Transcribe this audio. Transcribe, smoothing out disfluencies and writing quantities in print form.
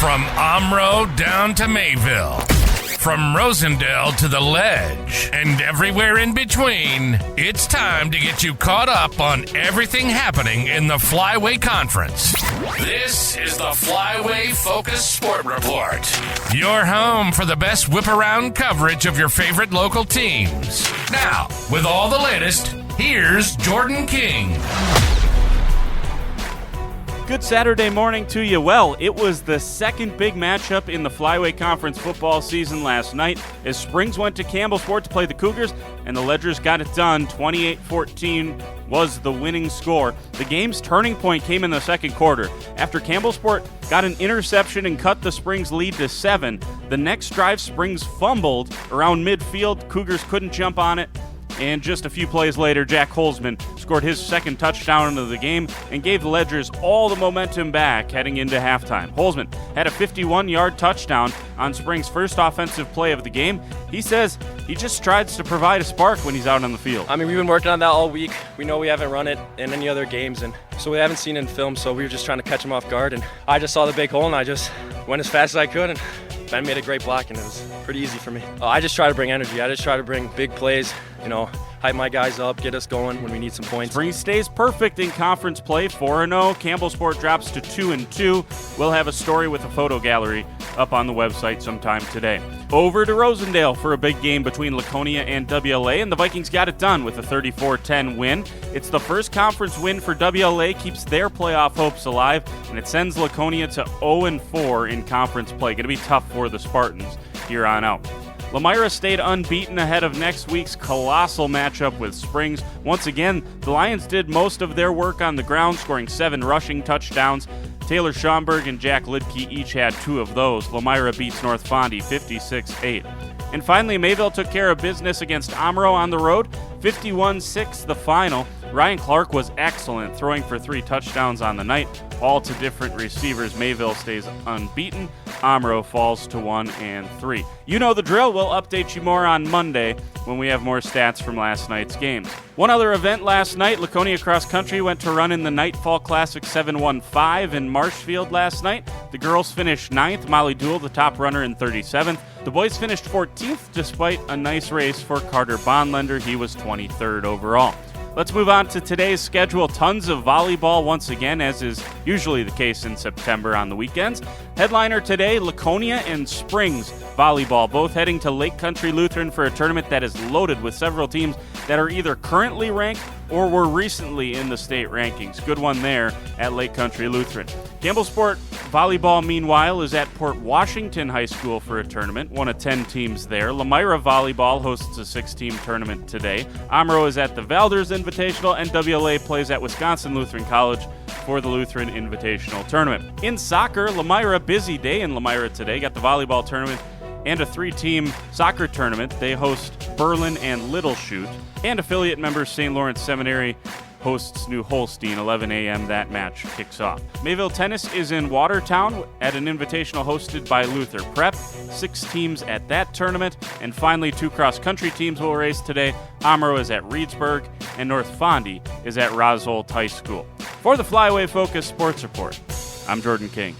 From Omro down to Mayville, from Rosendale to the Ledge, and everywhere in between, it's time to get you caught up on everything happening in the Flyway Conference. This is the Flyway Focus Sport Report, your home for the best whip-around coverage of your favorite local teams. Now, with all the latest, here's Jordan King. Good Saturday morning to you. Well, it was the second big matchup in the Flyway Conference football season last night as Springs went to Campbellsport to play the Cougars, and the Ledgers got it done. 28-14 was the winning score. The game's turning point came in the second quarter. After Campbellsport got an interception and cut the Springs lead to 7, the next drive Springs fumbled around midfield. Cougars couldn't jump on it. And just a few plays later, Jack Holzman scored his second touchdown of the game and gave the Ledgers all the momentum back heading into halftime. Holzman had a 51-yard touchdown on Springs' first offensive play of the game. He says he just tries to provide a spark when he's out on the field. We've been working on that all week. We know we haven't run it in any other games, and so we haven't seen it in film, so we were just trying to catch him off guard. And I just saw the big hole, and I just went as fast as I could, and Ben made a great block, and it was pretty easy for me. I just try to bring energy. I just try to bring big plays, hype my guys up, get us going when we need some points. Springs stays perfect in conference play, 4-0. Campbellsport drops to 2-2. We'll have a story with a photo gallery up on the website sometime today. Over to Rosendale for a big game between Laconia and WLA, and the Vikings got it done with a 34-10 win. It's the first conference win for WLA, keeps their playoff hopes alive, and it sends Laconia to 0-4 in conference play. Going to be tough for the Spartans here on out. Lamira stayed unbeaten ahead of next week's colossal matchup with Springs. Once again, the Lions did most of their work on the ground, scoring 7 rushing touchdowns. Taylor Schomburg and Jack Lidke each had 2 of those. Lamira beats North Fondy 56-8. And finally, Mayville took care of business against Omro on the road, 51-6 the final. Ryan Clark was excellent, throwing for 3 touchdowns on the night, all to different receivers. Mayville stays unbeaten. Omro falls to 1-3. You know the drill. We'll update you more on Monday when we have more stats from last night's games. One other event last night, Laconia Cross Country went to run in the Nightfall Classic 715 in Marshfield last night. The girls finished 9th, Molly Dool the top runner in 37th. The boys finished 14th despite a nice race for Carter Bondlender. He was 23rd overall. Let's move on to today's schedule. Tons of volleyball once again, as is usually the case in September on the weekends. Headliner today, Laconia and Springs volleyball, both heading to Lake Country Lutheran for a tournament that is loaded with several teams that are either currently ranked or were recently in the state rankings. Good one there at Lake Country Lutheran. Campbellsport volleyball, meanwhile, is at Port Washington High School for a tournament, one of 10 teams there. Lamira volleyball hosts a 6-team tournament today. Omro is at the Valders Invitational, and WLA plays at Wisconsin Lutheran College for the Lutheran Invitational Tournament. In soccer, Lamira, busy day in Lamira today. Got the volleyball tournament and a 3-team soccer tournament. They host Berlin and Littleshoot. And affiliate member St. Lawrence Seminary hosts New Holstein, 11 a.m. That match kicks off. Mayville Tennis is in Watertown at an invitational hosted by Luther Prep. 6 teams at that tournament. And finally, 2 cross-country teams will race today. Omro is at Reedsburg, and North Fondy is at Rosholt High School. For the Flyway Focus Sports Report, I'm Jordan King.